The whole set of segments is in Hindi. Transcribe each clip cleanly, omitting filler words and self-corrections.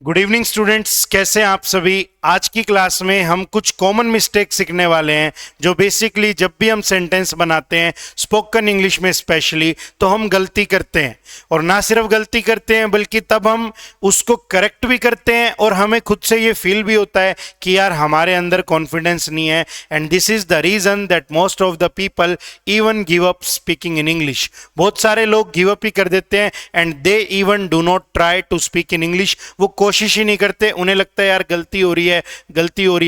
गुड इवनिंग स्टूडेंट्स, कैसे हैं आप सभी। आज की क्लास में हम कुछ कॉमन मिस्टेक सीखने वाले हैं जो बेसिकली जब भी हम सेंटेंस बनाते हैं स्पोकन इंग्लिश में स्पेशली तो हम गलती करते हैं। और ना सिर्फ गलती करते हैं बल्कि तब हम उसको करेक्ट भी करते हैं और हमें खुद से ये फील भी होता है कि यार हमारे अंदर कॉन्फिडेंस नहीं है। And this is the reason that most of the people even give up speaking in English. बहुत सारे लोग गिव अप ही कर देते हैं and they even do not try to speak in English. वो कोशिश ही नहीं करते, उन्हें लगता है यार गलती हो रही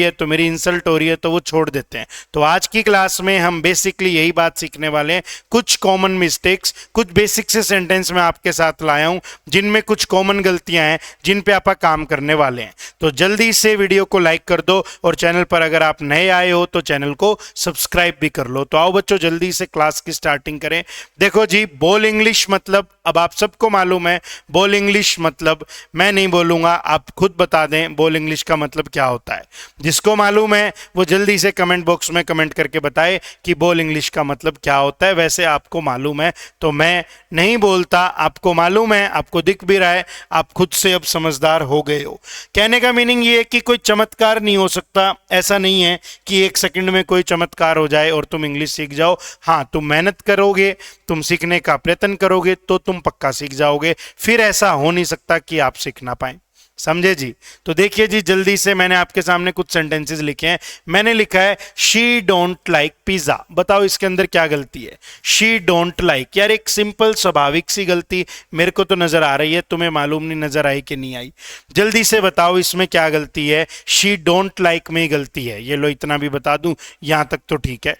है तो मेरी इंसल्ट हो रही है, तो वो छोड़ देते हैं। तो आज की क्लास में हम बेसिकली यही बात सीखने वाले हैं। कुछ कॉमन मिस्टेक्स, कुछ बेसिक से सेंटेंस में आपके साथ लाया हूं जिनमें कुछ कॉमन गलतियां हैं जिन पे आप काम करने वाले हैं। तो जल्दी से वीडियो को लाइक कर दो और चैनल पर अगर आप नए आए हो तो चैनल को सब्सक्राइब भी कर लो। तो आओ बच्चों जल्दी से क्लास की स्टार्टिंग करें। देखो जी, बोल इंग्लिश मतलब अब आप सबको मालूम है। बोल इंग्लिश मतलब मैं नहीं बोलूंगा, आप खुद बता दें बोल इंग्लिश का मतलब क्या होता है। जिसको मालूम है वो जल्दी से कमेंट बॉक्स में कमेंट करके बताए कि बोल इंग्लिश का मतलब क्या होता है। वैसे आपको मालूम है तो मैं नहीं बोलता, आपको मालूम है, आपको दिख भी रहा है, आप खुद से अब समझदार हो गए हो। कहने का मीनिंग ये है कि कोई चमत्कार नहीं हो सकता। ऐसा नहीं है कि एक सेकंड में कोई चमत्कार हो जाए और तुम इंग्लिश सीख जाओ। हाँ, तुम मेहनत करोगे, तुम सीखने का प्रयत्न करोगे तो तुम पक्का सीख जाओगे। फिर ऐसा हो नहीं सकता कि आप सीख ना पाए। समझे जी। तो देखिए जी, जल्दी से मैंने आपके सामने कुछ सेंटेंसेस लिखे हैं। मैंने लिखा है शी डोंट लाइक पिज्जा। बताओ इसके अंदर क्या गलती है। शी डोंट लाइक, यार एक सिंपल स्वाभाविक सी गलती मेरे को तो नजर आ रही है, तुम्हें मालूम नहीं नजर आई कि नहीं आई। जल्दी से बताओ इसमें क्या गलती है। शी डोंट लाइक में गलती है, ये लो इतना भी बता दूं, यहां तक तो ठीक है।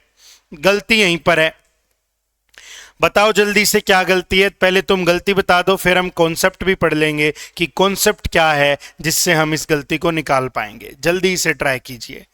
गलती यहीं पर है। बताओ जल्दी से क्या गलती है। पहले तुम गलती बता दो, फिर हम कॉन्सेप्ट भी पढ़ लेंगे कि कॉन्सेप्ट क्या है जिससे हम इस गलती को निकाल पाएंगे। जल्दी से ट्राई कीजिए।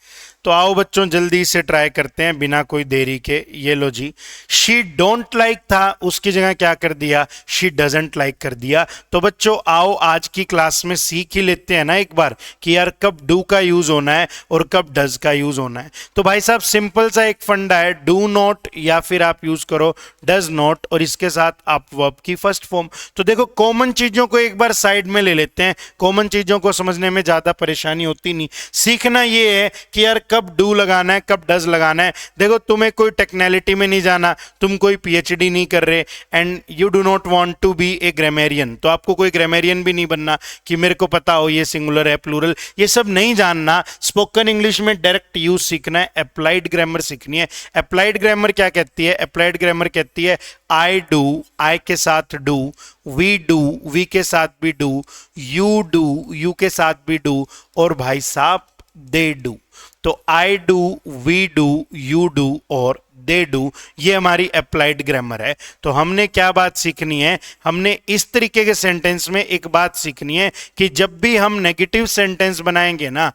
तो आओ बच्चों जल्दी से ट्राई करते हैं बिना कोई देरी के। ये लो जी, शी डोंट लाइक था, उसकी जगह क्या कर दिया, शी डजंट लाइक कर दिया। तो बच्चों आओ आज की क्लास में सीख ही लेते हैं ना एक बार कि यार कब डू का यूज होना है और कब डज का यूज होना है। तो भाई साहब सिंपल सा एक फंडा है, डू नॉट या फिर आप यूज करो डज नॉट और इसके साथ आप वर्ब की फर्स्ट फॉर्म। तो देखो कॉमन चीजों को एक बार साइड में ले लेते हैं, कॉमन चीजों को समझने में ज्यादा परेशानी होती नहीं। सीखना ये है कि यार कब डू लगाना है कब डज लगाना है। देखो तुम्हें कोई टेक्निकलिटी में नहीं जाना, तुम कोई पीएचडी नहीं कर रहे and you do not want to be a grammarian. तो आपको कोई ग्रामेरियन भी नहीं बनना कि मेरे को पता हो ये सिंगुलर है प्लूरल, ये सब नहीं जानना। स्पोकन इंग्लिश में डायरेक्ट यूज सीखना है, अप्लाइड ग्रामर सीखनी है। अप्लाइड ग्रामर क्या कहती है? अप्लाइड ग्रामर कहती है आई डू, आई के साथ डू, वी डू, वी के साथ भी डू, यू डू, यू के साथ भी डू और भाई साहब दे डू। तो I do, we do, you do और दे डू, ये हमारी अप्लाइड ग्रामर है। तो हमने क्या बात सीखनी है, हमने इस तरीके के सेंटेंस में एक बात सीखनी है कि जब भी हम नेगेटिव सेंटेंस बनाएंगे ना,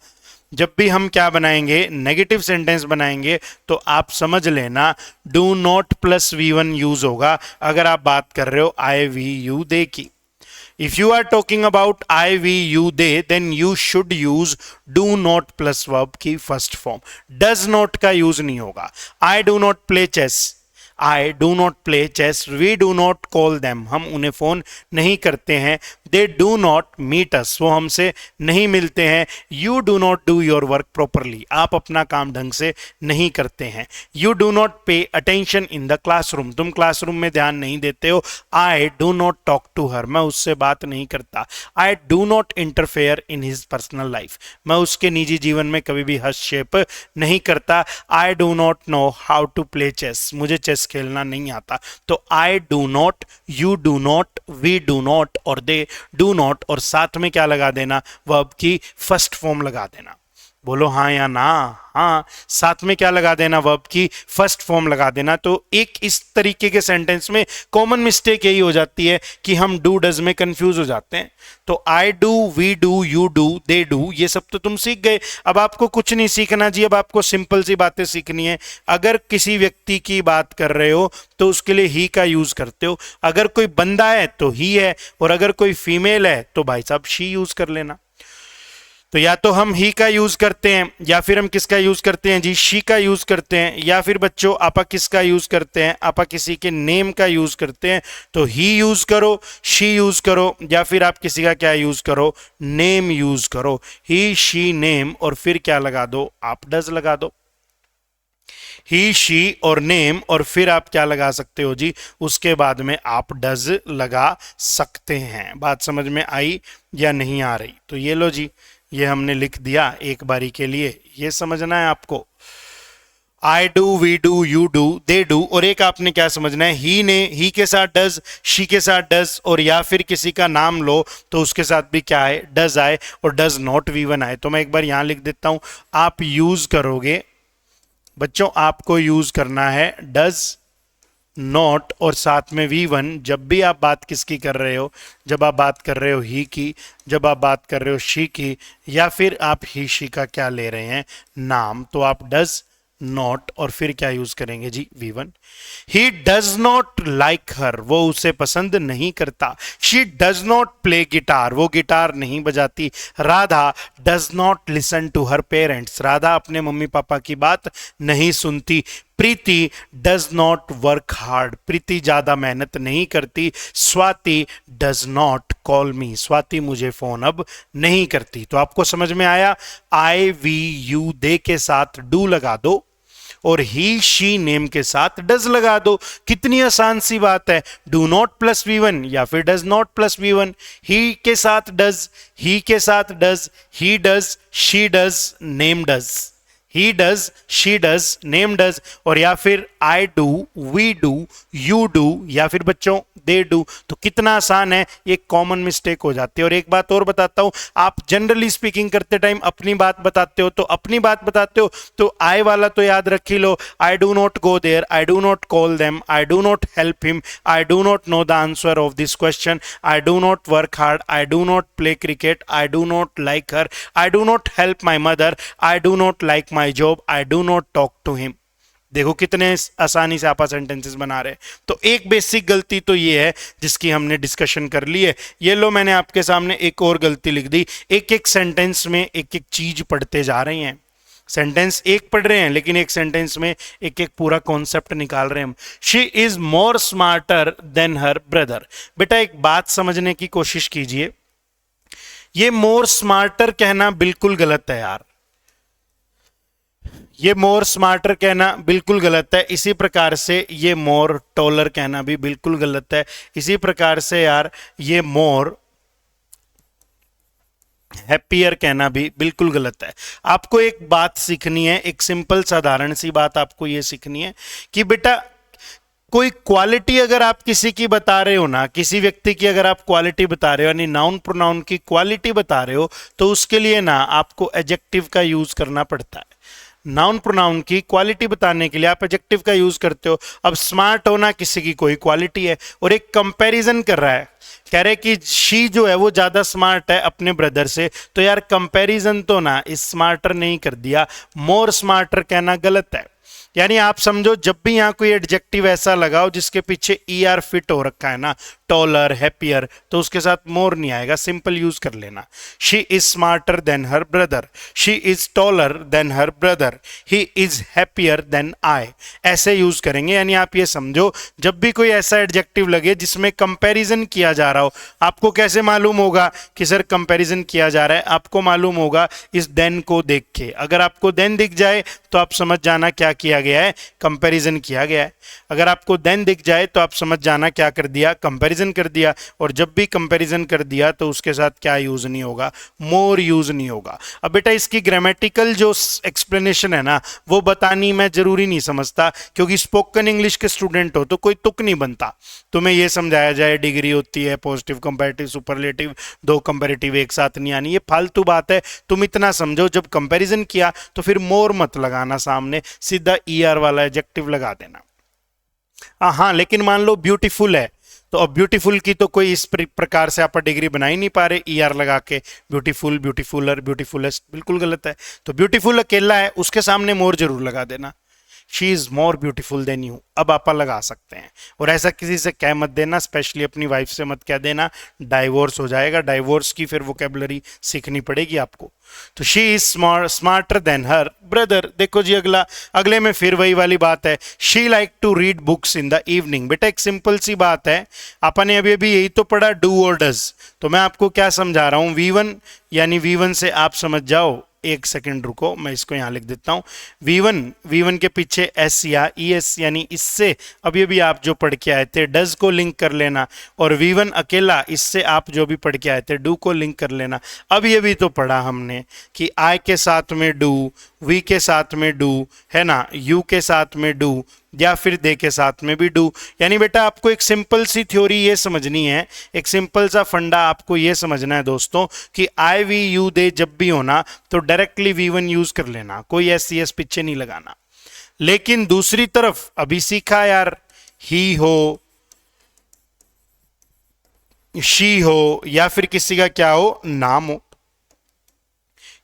जब भी हम क्या बनाएंगे, नेगेटिव सेंटेंस बनाएंगे, तो आप समझ लेना do not plus V1 use होगा। अगर आप बात कर रहे हो आई वी यू दे की, if you are talking about I, we, you, they, then you should use do not plus verb की first form। does not का use नहीं होगा। I do not play chess, I do not play chess, we do not call them, हम उन्हें फोन नहीं करते हैं। they do not meet us, वो हमसे नहीं मिलते हैं। you do not do your work properly, आप अपना काम ढंग से नहीं करते हैं। you do not pay attention in the classroom, तुम क्लासरूम में ध्यान नहीं देते हो। I do not talk to her, मैं उससे बात नहीं करता। I do not interfere in his personal life, मैं उसके निजी जीवन में कभी भी हस्तक्षेप नहीं करता। I do not know how to play chess, मुझे चेस खेलना नहीं आता। तो I do not, you do not, we do not और they do not और साथ में क्या लगा देना, वर्ब की फर्स्ट फॉर्म लगा देना। बोलो हाँ या ना। हाँ, साथ में क्या लगा देना, वर्ब की फर्स्ट फॉर्म लगा देना। तो एक इस तरीके के सेंटेंस में कॉमन मिस्टेक यही हो जाती है कि हम डू डज में कंफ्यूज हो जाते हैं। तो I do, we do, you do, they do, ये सब तो तुम सीख गए। अब आपको कुछ नहीं सीखना जी, अब आपको सिंपल सी बातें सीखनी है। अगर किसी व्यक्ति की बात कर रहे हो तो उसके लिए ही का यूज करते हो। अगर कोई बंदा है तो ही है और अगर कोई फीमेल है तो भाई साहब शी यूज कर लेना। तो या तो हम ही का यूज करते हैं, या फिर हम किसका यूज करते हैं जी, शी का यूज करते हैं, या फिर बच्चों आपा किसका यूज करते हैं, आपा किसी के नेम का यूज करते हैं। तो ही यूज करो, शी यूज करो, या फिर आप किसी का क्या यूज करो, नेम यूज करो। ही शी नेम, और फिर क्या लगा दो, आप डज लगा दो। ही शी और नेम, और फिर आप क्या लगा सकते हो जी, उसके बाद में आप डज लगा सकते हैं। बात समझ में आई या नहीं आ रही? तो ये लो जी, ये हमने लिख दिया एक बारी के लिए, ये समझना है आपको। I do, we do, you do, they do, और एक आपने क्या समझना है, ही ने, ही के साथ डज, शी के साथ डज, और या फिर किसी का नाम लो तो उसके साथ भी क्या है, डज आए, और डज नॉट V1 आए। तो मैं एक बार यहां लिख देता हूं, आप यूज करोगे बच्चों, आपको यूज करना है डज नॉट और साथ में V1 जब भी आप बात किसकी कर रहे हो, जब आप बात कर रहे हो ही की, जब आप बात कर रहे हो शी की, या फिर आप ही शी का क्या ले रहे हैं, नाम, तो आप डज नॉट और फिर क्या यूज करेंगे जी, V1। He does not like her, वो उसे पसंद नहीं करता। She does not play guitar, वो गिटार नहीं बजाती। Radha does not listen to her parents, Radha अपने मम्मी पापा की बात नहीं सुनती। Preeti does not work hard, Preeti ज्यादा मेहनत नहीं करती। Swati does not call me, Swati मुझे फोन अब नहीं करती। तो आपको समझ में आया, आई वी यू दे के साथ डू लगा दो, और ही शी नेम के साथ डज लगा दो। कितनी आसान सी बात है, डू नॉट प्लस V1 या फिर डज नॉट प्लस V1। ही के साथ डज, ही के साथ does, he does, she does, name does, he does, she does, name does, और या फिर I do, we do, you do, या फिर बच्चों दे डू। तो कितना आसान है, ये कॉमन मिस्टेक हो जाती है। और एक बात और बताता हूं, आप जनरली स्पीकिंग करते टाइम अपनी बात बताते हो, तो अपनी बात बताते हो तो आई वाला तो याद रख ही लो, I do not go there, I do not call them, I do not help him, I do not know the answer of this question, I do not work hard, I do not play cricket, I do not like her, I do not help my mother, I do not like my job, I do not talk to him. देखो कितने आसानी से आप सेंटेंसेस बना रहे हैं। तो एक बेसिक गलती तो ये है जिसकी हमने डिस्कशन कर ली है। ये लो, मैंने आपके सामने एक और गलती लिख दी। एक एक सेंटेंस में एक एक चीज पढ़ते जा रहे हैं, सेंटेंस एक पढ़ रहे हैं लेकिन एक सेंटेंस में एक एक पूरा कॉन्सेप्ट निकाल रहे हैं हम। She is more smarter than her brother. बेटा एक बात समझने की कोशिश कीजिए, ये मोर स्मार्टर कहना बिल्कुल गलत है यार, ये मोर स्मार्टर कहना बिल्कुल गलत है। इसी प्रकार से ये मोर टॉलर कहना भी बिल्कुल गलत है। इसी प्रकार से यार ये मोर हैप्पियर कहना भी बिल्कुल गलत है। आपको एक बात सीखनी है, एक सिंपल साधारण सी बात आपको ये सीखनी है कि बेटा कोई क्वालिटी अगर आप किसी की बता रहे हो ना, किसी व्यक्ति की अगर आप क्वालिटी बता रहे हो, यानी नाउन प्रोनाउन की क्वालिटी बता रहे हो, तो उसके लिए ना आपको एडजेक्टिव का यूज करना पड़ता है। नाउन प्रोनाउन की क्वालिटी बताने के लिए आप एडजेक्टिव का यूज करते हो। अब स्मार्ट होना किसी की कोई क्वालिटी है, और एक कंपैरिजन कर रहा है, कह रहे कि शी जो है वो ज्यादा स्मार्ट है अपने ब्रदर से, तो यार कंपैरिजन तो ना इस स्मार्टर नहीं कर दिया, मोर स्मार्टर कहना गलत है। यानी आप समझो, जब भी यहां कोई एडजेक्टिव ऐसा लगाओ जिसके पीछे ER फिट हो रखा है ना, टॉलर, हैप्पियर, तो उसके साथ मोर नहीं आएगा, सिंपल यूज कर लेना। She is smarter than her brother, she is taller than her brother, he is happier than I, ऐसे यूज करेंगे। यानी आप ये समझो, जब भी कोई ऐसा एडजेक्टिव लगे जिसमें कंपैरिजन किया जा रहा हो, आपको कैसे मालूम होगा कि सर कंपैरिजन किया जा रहा है? आपको मालूम होगा इस देन को देख के। अगर आपको देन दिख जाए तो आप समझ जाना क्या किया गया है, कंपैरिजन किया गया है। अगर आपको देन दिख जाए तो आप समझ जाना क्या कर दिया, कंपैरिजन कर दिया। और जब भी कंपैरिजन कर दिया तो उसके साथ क्या यूज नहीं होगा, मोर यूज नहीं होगा। अब बेटा इसकी ग्रामेटिकल जो एक्सप्लेनेशन है ना, वो बतानी मैं जरूरी नहीं समझता, क्योंकि स्पोकन इंग्लिश के स्टूडेंट हो तो कोई तुक नहीं बनता। तुम्हें यह समझाया जाए डिग्री होती है पॉजिटिव, कंपैरेटिव, सुपरलेटिव, दो कंपैरेटिव एक साथ नहीं आनी, ये फालतू बात है। तुम इतना समझो, जब कंपैरिजन किया तो फिर मोर मत लगाना सामने, सीधा ER वाला एडजेक्टिव लगा देना। हाँ, लेकिन मान लो ब्यूटीफुल है, तो अब ब्यूटीफुल की तो कोई इस प्रकार से आप डिग्री बना ही नहीं पा रहे ER लगा के। ब्यूटीफुल, ब्यूटीफुलर, ब्यूटीफुलेस्ट बिल्कुल गलत है। तो ब्यूटीफुल अकेला है, उसके सामने मोर जरूर लगा देना। She is more beautiful then you, अब आपा लगा सकते हैं। और ऐसा किसी से कह मत देना, स्पेशली अपनी वाइफ से मत कह देना, डाइवोर्स हो जाएगा। डाइवोर्स की फिर वोकेबलरी सीखनी पड़ेगी आपको। तो she is smarter than her brother. देखो जी अगले में फिर वही वाली बात है, she like to read books in the evening. बेटा एक सिंपल सी बात है, अपन ने अभी अभी यही तो पढ़ा, डू और डज। तो मैं आपको क्या समझा रहा हूं, V1 यानी V1 से आप समझ जाओ। एक सेकंड रुको, मैं इसको यहां लिख देता हूं। V1 के पीछे S या ES यानी इससे अभी अभी आप जो पढ़ के आए थे डज को लिंक कर लेना, और V1 अकेला इससे आप जो भी पढ़ के आए थे डू को लिंक कर लेना। अभी अभी तो पढ़ा हमने कि I के साथ में डू, V के साथ में डू है ना, U के साथ में डू, या फिर दे के साथ में भी डू। यानी बेटा आपको एक सिंपल सी थ्योरी ये समझनी है, एक सिंपल सा फंडा आपको ये समझना है दोस्तों कि आई वी यू दे जब भी होना तो डायरेक्टली V1 यूज कर लेना, कोई SCS पीछे नहीं लगाना। लेकिन दूसरी तरफ अभी सीखा यार, ही हो, शी हो, या फिर किसी का क्या हो, नाम हो,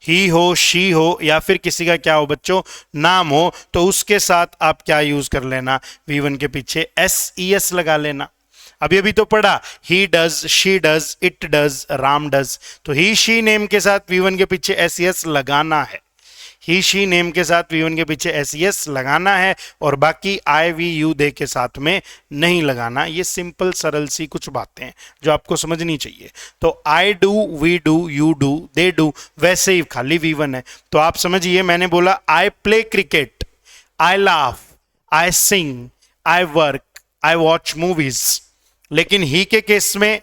ही हो, शी हो, या फिर किसी का क्या हो बच्चों, नाम हो, तो उसके साथ आप क्या यूज कर लेना, V1 के पीछे SES लगा लेना। अभी अभी तो पढ़ा, ही does, she does, it does, Ram does. तो ही शी नेम के साथ V1 के पीछे SES लगाना है, ही शी नेम के साथ V1 के पीछे SES लगाना है, और बाकी आई वी यू दे के साथ में नहीं लगाना। ये सिंपल सरल सी कुछ बातें हैं जो आपको समझनी चाहिए। तो I do, we do, you do, they do, वैसे ही खाली V1 है। तो आप समझिए, मैंने बोला I play cricket, I laugh, I sing, I work, I watch movies. लेकिन ही के केस में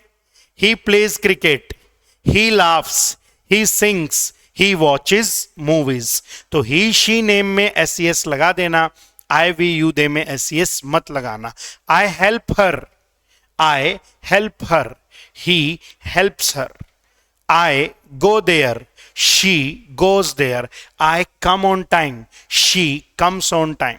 he plays cricket, he laughs, he sings, he watches movies. तो ही शी नेम में SES लगा देना, आई वी यू दे में SES मत लगाना। I help her, I help her, he helps her. I go there, she goes there. I come on time, she comes on time,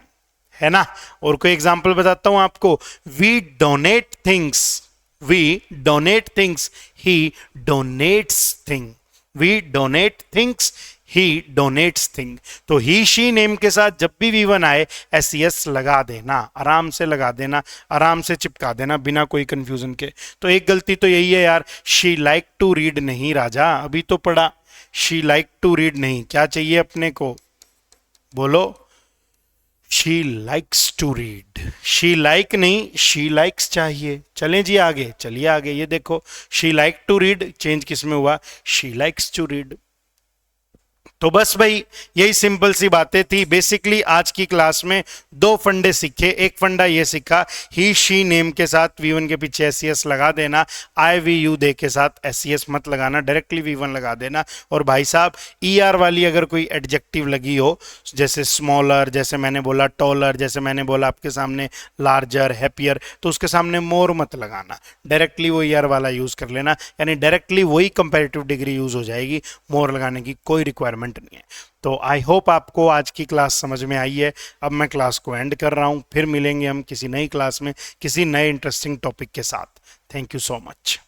है ना। और कोई एग्जाम्पल बताता हूं आपको, we donate things, we donate things, he donates thing, we donate things, he donates thing. तो ही शी नेम के साथ जब भी V1 आए SES लगा देना, आराम से लगा देना, आराम से चिपका देना बिना कोई कंफ्यूजन के। तो एक गलती तो यही है यार, शी लाइक टू रीड नहीं राजा, अभी तो पढ़ा, शी लाइक टू रीड नहीं, क्या चाहिए अपने को, बोलो, she likes to read. She like नहीं, शी लाइक्स चाहिए। चलें जी आगे, चलिए आगे। ये देखो, she like to read change किस में हुआ, शी लाइक्स टू रीड। तो बस भाई यही सिंपल सी बातें थी। बेसिकली आज की क्लास में दो फंडे सीखे। एक फंडा ये सीखा, ही शी नेम के साथ V1 के पीछे SES लगा देना, आई वी यू दे के साथ SES मत लगाना, डायरेक्टली V1 लगा देना। और भाई साहब ER वाली अगर कोई एडजेक्टिव लगी हो, जैसे स्मॉलर, जैसे मैंने बोला टॉलर, जैसे मैंने बोला आपके सामने लार्जर, हैप्पियर, तो उसके सामने मोर मत लगाना, डायरेक्टली वो ER वाला यूज कर लेना, यानी डायरेक्टली वही कंपैरेटिव डिग्री यूज हो जाएगी, मोर लगाने की कोई रिक्वायरमेंट नहीं है। तो आई होप आपको आज की क्लास समझ में आई है। अब मैं क्लास को एंड कर रहा हूं, फिर मिलेंगे हम किसी नई क्लास में किसी नए इंटरेस्टिंग टॉपिक के साथ। Thank you so much.